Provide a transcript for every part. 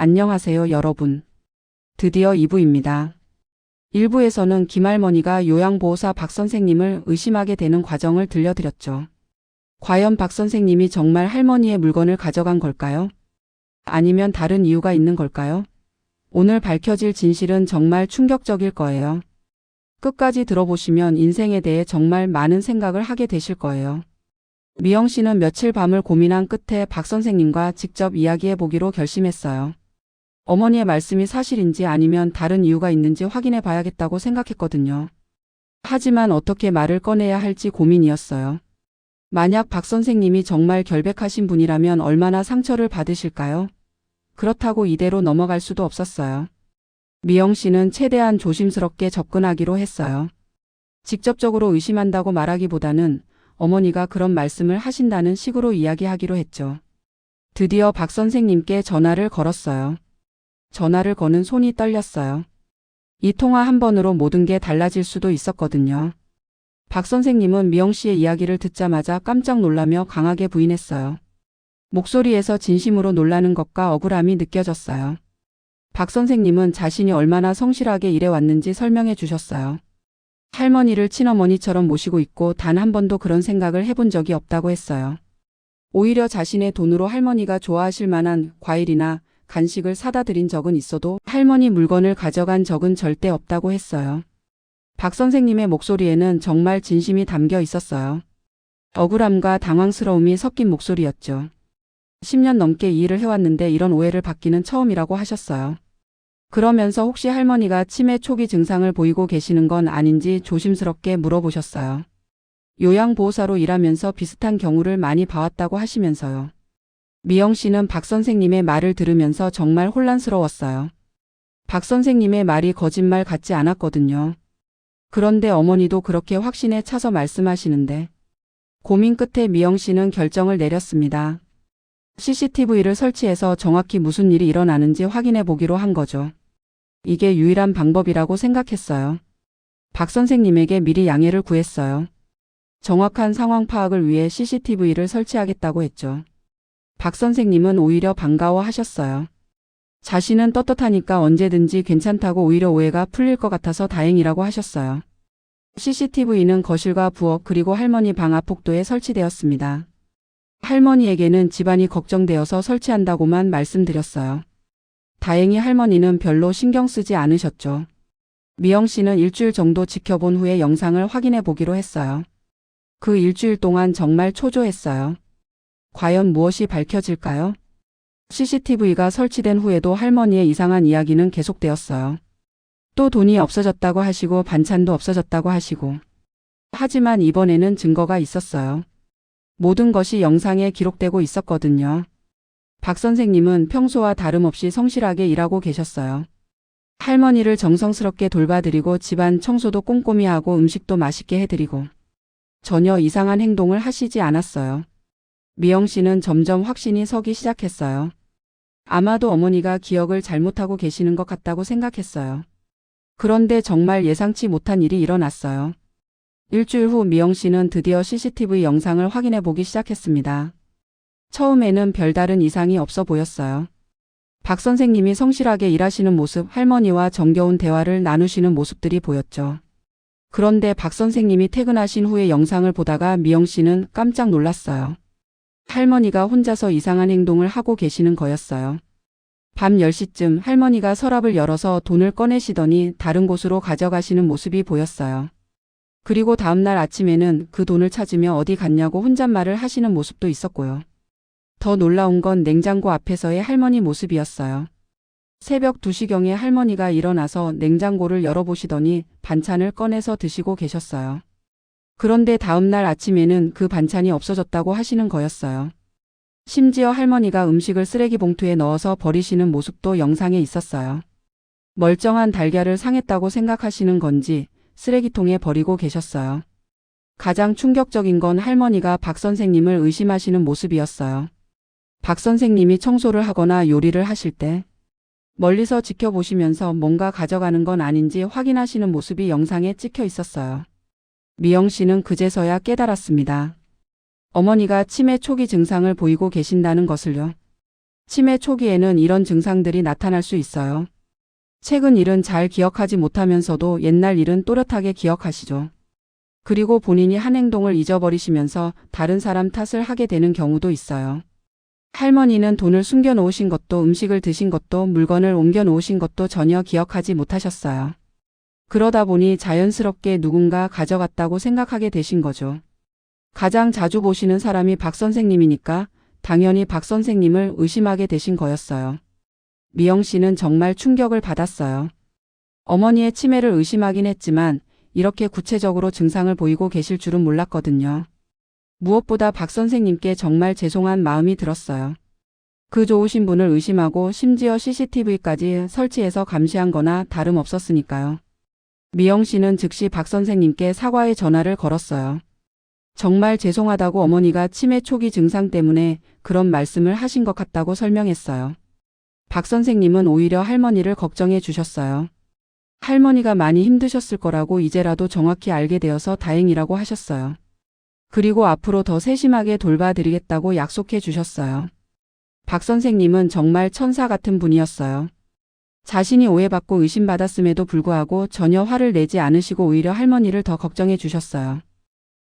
안녕하세요, 여러분. 드디어 2부입니다. 1부에서는 김할머니가 요양보호사 박 선생님을 의심하게 되는 과정을 들려드렸죠. 과연 박 선생님이 정말 할머니의 물건을 가져간 걸까요? 아니면 다른 이유가 있는 걸까요? 오늘 밝혀질 진실은 정말 충격적일 거예요. 끝까지 들어보시면 인생에 대해 정말 많은 생각을 하게 되실 거예요. 미영 씨는 며칠 밤을 고민한 끝에 박 선생님과 직접 이야기해 보기로 결심했어요. 어머니의 말씀이 사실인지 아니면 다른 이유가 있는지 확인해 봐야겠다고 생각했거든요. 하지만 어떻게 말을 꺼내야 할지 고민이었어요. 만약 박 선생님이 정말 결백하신 분이라면 얼마나 상처를 받으실까요? 그렇다고 이대로 넘어갈 수도 없었어요. 미영 씨는 최대한 조심스럽게 접근하기로 했어요. 직접적으로 의심한다고 말하기보다는 어머니가 그런 말씀을 하신다는 식으로 이야기하기로 했죠. 드디어 박 선생님께 전화를 걸었어요. 전화를 거는 손이 떨렸어요. 이 통화 한 번으로 모든 게 달라질 수도 있었거든요. 박 선생님은 미영 씨의 이야기를 듣자마자 깜짝 놀라며 강하게 부인했어요. 목소리에서 진심으로 놀라는 것과 억울함이 느껴졌어요. 박 선생님은 자신이 얼마나 성실하게 일해왔는지 설명해 주셨어요. 할머니를 친어머니처럼 모시고 있고 단 한 번도 그런 생각을 해본 적이 없다고 했어요. 오히려 자신의 돈으로 할머니가 좋아하실 만한 과일이나 간식을 사다 드린 적은 있어도 할머니 물건을 가져간 적은 절대 없다고 했어요. 박 선생님의 목소리에는 정말 진심이 담겨 있었어요. 억울함과 당황스러움이 섞인 목소리였죠. 10년 넘게 이 일을 해왔는데 이런 오해를 받기는 처음이라고 하셨어요. 그러면서 혹시 할머니가 치매 초기 증상을 보이고 계시는 건 아닌지 조심스럽게 물어보셨어요. 요양보호사로 일하면서 비슷한 경우를 많이 봐왔다고 하시면서요. 미영 씨는 박 선생님의 말을 들으면서 정말 혼란스러웠어요. 박 선생님의 말이 거짓말 같지 않았거든요. 그런데 어머니도 그렇게 확신에 차서 말씀하시는데 고민 끝에 미영 씨는 결정을 내렸습니다. CCTV를 설치해서 정확히 무슨 일이 일어나는지 확인해 보기로 한 거죠. 이게 유일한 방법이라고 생각했어요. 박 선생님에게 미리 양해를 구했어요. 정확한 상황 파악을 위해 CCTV를 설치하겠다고 했죠. 박 선생님은 오히려 반가워하셨어요. 자신은 떳떳하니까 언제든지 괜찮다고 오히려 오해가 풀릴 것 같아서 다행이라고 하셨어요. CCTV는 거실과 부엌 그리고 할머니 방 앞 복도에 설치되었습니다. 할머니에게는 집안이 걱정되어서 설치한다고만 말씀드렸어요. 다행히 할머니는 별로 신경 쓰지 않으셨죠. 미영 씨는 일주일 정도 지켜본 후에 영상을 확인해 보기로 했어요. 그 일주일 동안 정말 초조했어요. 과연 무엇이 밝혀질까요? CCTV가 설치된 후에도 할머니의 이상한 이야기는 계속되었어요. 또 돈이 없어졌다고 하시고 반찬도 없어졌다고 하시고. 하지만 이번에는 증거가 있었어요. 모든 것이 영상에 기록되고 있었거든요. 박 선생님은 평소와 다름없이 성실하게 일하고 계셨어요. 할머니를 정성스럽게 돌봐드리고 집안 청소도 꼼꼼히 하고 음식도 맛있게 해드리고 전혀 이상한 행동을 하시지 않았어요. 미영 씨는 점점 확신이 서기 시작했어요. 아마도 어머니가 기억을 잘못하고 계시는 것 같다고 생각했어요. 그런데 정말 예상치 못한 일이 일어났어요. 일주일 후 미영 씨는 드디어 CCTV 영상을 확인해 보기 시작했습니다. 처음에는 별다른 이상이 없어 보였어요. 박 선생님이 성실하게 일하시는 모습, 할머니와 정겨운 대화를 나누시는 모습들이 보였죠. 그런데 박 선생님이 퇴근하신 후에 영상을 보다가 미영 씨는 깜짝 놀랐어요. 할머니가 혼자서 이상한 행동을 하고 계시는 거였어요. 밤 10시쯤 할머니가 서랍을 열어서 돈을 꺼내시더니 다른 곳으로 가져가시는 모습이 보였어요. 그리고 다음날 아침에는 그 돈을 찾으며 어디 갔냐고 혼잣말을 하시는 모습도 있었고요. 더 놀라운 건 냉장고 앞에서의 할머니 모습이었어요. 새벽 2시경에 할머니가 일어나서 냉장고를 열어보시더니 반찬을 꺼내서 드시고 계셨어요. 그런데 다음날 아침에는 그 반찬이 없어졌다고 하시는 거였어요. 심지어 할머니가 음식을 쓰레기 봉투에 넣어서 버리시는 모습도 영상에 있었어요. 멀쩡한 달걀을 상했다고 생각하시는 건지 쓰레기통에 버리고 계셨어요. 가장 충격적인 건 할머니가 박 선생님을 의심하시는 모습이었어요. 박 선생님이 청소를 하거나 요리를 하실 때 멀리서 지켜보시면서 뭔가 가져가는 건 아닌지 확인하시는 모습이 영상에 찍혀 있었어요. 미영 씨는 그제서야 깨달았습니다. 어머니가 치매 초기 증상을 보이고 계신다는 것을요. 치매 초기에는 이런 증상들이 나타날 수 있어요. 최근 일은 잘 기억하지 못하면서도 옛날 일은 또렷하게 기억하시죠. 그리고 본인이 한 행동을 잊어버리시면서 다른 사람 탓을 하게 되는 경우도 있어요. 할머니는 돈을 숨겨 놓으신 것도 음식을 드신 것도 물건을 옮겨 놓으신 것도 전혀 기억하지 못하셨어요. 그러다 보니 자연스럽게 누군가 가져갔다고 생각하게 되신 거죠. 가장 자주 보시는 사람이 박 선생님이니까 당연히 박 선생님을 의심하게 되신 거였어요. 미영 씨는 정말 충격을 받았어요. 어머니의 치매를 의심하긴 했지만 이렇게 구체적으로 증상을 보이고 계실 줄은 몰랐거든요. 무엇보다 박 선생님께 정말 죄송한 마음이 들었어요. 그 좋으신 분을 의심하고 심지어 CCTV까지 설치해서 감시한 거나 다름없었으니까요. 미영 씨는 즉시 박 선생님께 사과의 전화를 걸었어요. 정말 죄송하다고 어머니가 치매 초기 증상 때문에 그런 말씀을 하신 것 같다고 설명했어요. 박 선생님은 오히려 할머니를 걱정해 주셨어요. 할머니가 많이 힘드셨을 거라고 이제라도 정확히 알게 되어서 다행이라고 하셨어요. 그리고 앞으로 더 세심하게 돌봐드리겠다고 약속해 주셨어요. 박 선생님은 정말 천사 같은 분이었어요. 자신이 오해받고 의심받았음에도 불구하고 전혀 화를 내지 않으시고 오히려 할머니를 더 걱정해 주셨어요.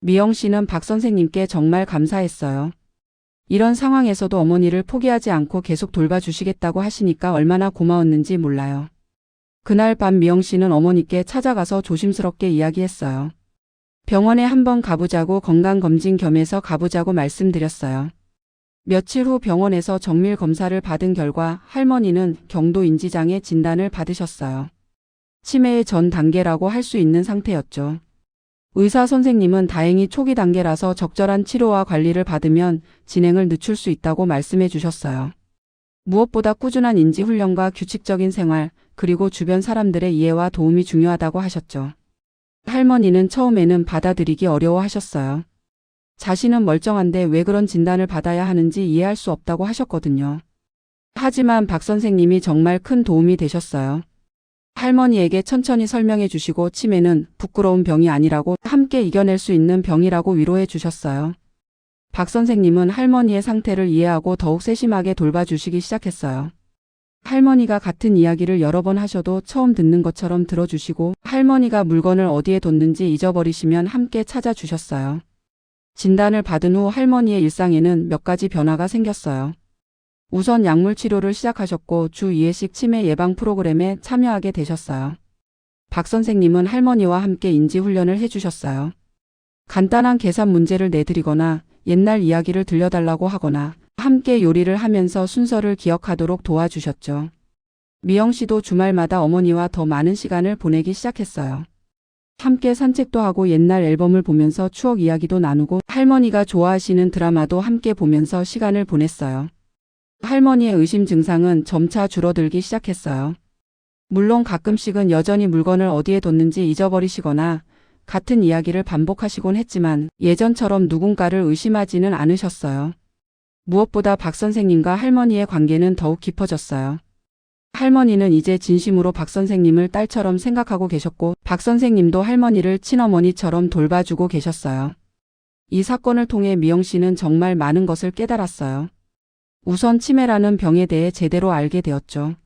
미영 씨는 박 선생님께 정말 감사했어요. 이런 상황에서도 어머니를 포기하지 않고 계속 돌봐주시겠다고 하시니까 얼마나 고마웠는지 몰라요. 그날 밤 미영 씨는 어머니께 찾아가서 조심스럽게 이야기했어요. 병원에 한번 가보자고 건강검진 겸해서 가보자고 말씀드렸어요. 며칠 후 병원에서 정밀 검사를 받은 결과 할머니는 경도 인지장애 진단을 받으셨어요. 치매의 전 단계라고 할 수 있는 상태였죠. 의사 선생님은 다행히 초기 단계라서 적절한 치료와 관리를 받으면 진행을 늦출 수 있다고 말씀해 주셨어요. 무엇보다 꾸준한 인지 훈련과 규칙적인 생활, 그리고 주변 사람들의 이해와 도움이 중요하다고 하셨죠. 할머니는 처음에는 받아들이기 어려워하셨어요. 자신은 멀쩡한데 왜 그런 진단을 받아야 하는지 이해할 수 없다고 하셨거든요. 하지만 박 선생님이 정말 큰 도움이 되셨어요. 할머니에게 천천히 설명해 주시고 치매는 부끄러운 병이 아니라고 함께 이겨낼 수 있는 병이라고 위로해 주셨어요. 박 선생님은 할머니의 상태를 이해하고 더욱 세심하게 돌봐주시기 시작했어요. 할머니가 같은 이야기를 여러 번 하셔도 처음 듣는 것처럼 들어주시고 할머니가 물건을 어디에 뒀는지 잊어버리시면 함께 찾아주셨어요. 진단을 받은 후 할머니의 일상에는 몇 가지 변화가 생겼어요. 우선 약물 치료를 시작하셨고 주 2회씩 치매 예방 프로그램에 참여하게 되셨어요. 박 선생님은 할머니와 함께 인지 훈련을 해주셨어요. 간단한 계산 문제를 내드리거나 옛날 이야기를 들려달라고 하거나 함께 요리를 하면서 순서를 기억하도록 도와주셨죠. 미영 씨도 주말마다 어머니와 더 많은 시간을 보내기 시작했어요. 함께 산책도 하고 옛날 앨범을 보면서 추억 이야기도 나누고 할머니가 좋아하시는 드라마도 함께 보면서 시간을 보냈어요. 할머니의 의심 증상은 점차 줄어들기 시작했어요. 물론 가끔씩은 여전히 물건을 어디에 뒀는지 잊어버리시거나 같은 이야기를 반복하시곤 했지만 예전처럼 누군가를 의심하지는 않으셨어요. 무엇보다 박 선생님과 할머니의 관계는 더욱 깊어졌어요. 할머니는 이제 진심으로 박 선생님을 딸처럼 생각하고 계셨고 박 선생님도 할머니를 친어머니처럼 돌봐주고 계셨어요. 이 사건을 통해 미영 씨는 정말 많은 것을 깨달았어요. 우선 치매라는 병에 대해 제대로 알게 되었죠.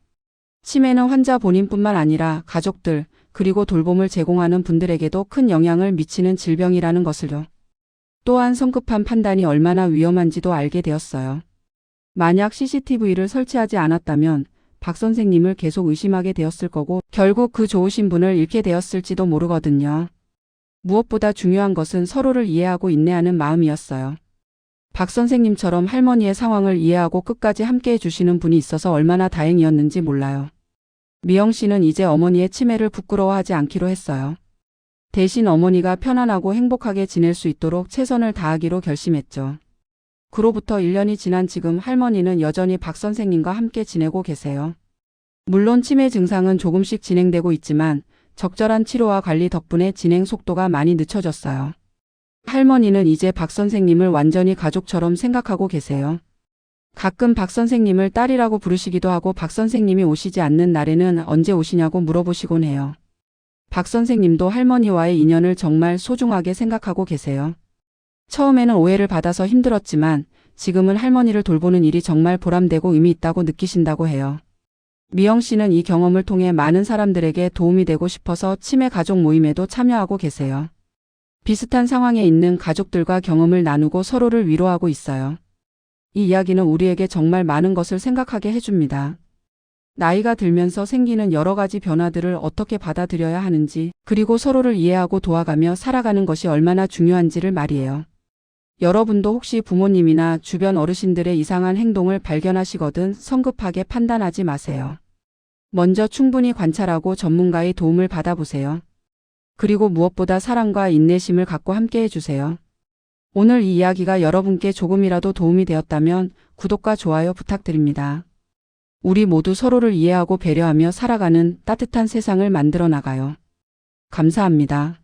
치매는 환자 본인뿐만 아니라 가족들, 그리고 돌봄을 제공하는 분들에게도 큰 영향을 미치는 질병이라는 것을요. 또한 성급한 판단이 얼마나 위험한지도 알게 되었어요. 만약 CCTV를 설치하지 않았다면 박 선생님을 계속 의심하게 되었을 거고 결국 그 좋으신 분을 잃게 되었을지도 모르거든요. 무엇보다 중요한 것은 서로를 이해하고 인내하는 마음이었어요. 박 선생님처럼 할머니의 상황을 이해하고 끝까지 함께 해주시는 분이 있어서 얼마나 다행이었는지 몰라요. 미영 씨는 이제 어머니의 치매를 부끄러워하지 않기로 했어요. 대신 어머니가 편안하고 행복하게 지낼 수 있도록 최선을 다하기로 결심했죠. 그로부터 1년이 지난 지금 할머니는 여전히 박 선생님과 함께 지내고 계세요. 물론 치매 증상은 조금씩 진행되고 있지만 적절한 치료와 관리 덕분에 진행 속도가 많이 늦춰졌어요. 할머니는 이제 박 선생님을 완전히 가족처럼 생각하고 계세요. 가끔 박 선생님을 딸이라고 부르시기도 하고 박 선생님이 오시지 않는 날에는 언제 오시냐고 물어보시곤 해요. 박 선생님도 할머니와의 인연을 정말 소중하게 생각하고 계세요. 처음에는 오해를 받아서 힘들었지만 지금은 할머니를 돌보는 일이 정말 보람되고 의미 있다고 느끼신다고 해요. 미영 씨는 이 경험을 통해 많은 사람들에게 도움이 되고 싶어서 치매 가족 모임에도 참여하고 계세요. 비슷한 상황에 있는 가족들과 경험을 나누고 서로를 위로하고 있어요. 이 이야기는 우리에게 정말 많은 것을 생각하게 해줍니다. 나이가 들면서 생기는 여러 가지 변화들을 어떻게 받아들여야 하는지, 그리고 서로를 이해하고 도와가며 살아가는 것이 얼마나 중요한지를 말이에요. 여러분도 혹시 부모님이나 주변 어르신들의 이상한 행동을 발견하시거든 성급하게 판단하지 마세요. 먼저 충분히 관찰하고 전문가의 도움을 받아보세요. 그리고 무엇보다 사랑과 인내심을 갖고 함께 해주세요. 오늘 이 이야기가 여러분께 조금이라도 도움이 되었다면 구독과 좋아요 부탁드립니다. 우리 모두 서로를 이해하고 배려하며 살아가는 따뜻한 세상을 만들어 나가요. 감사합니다.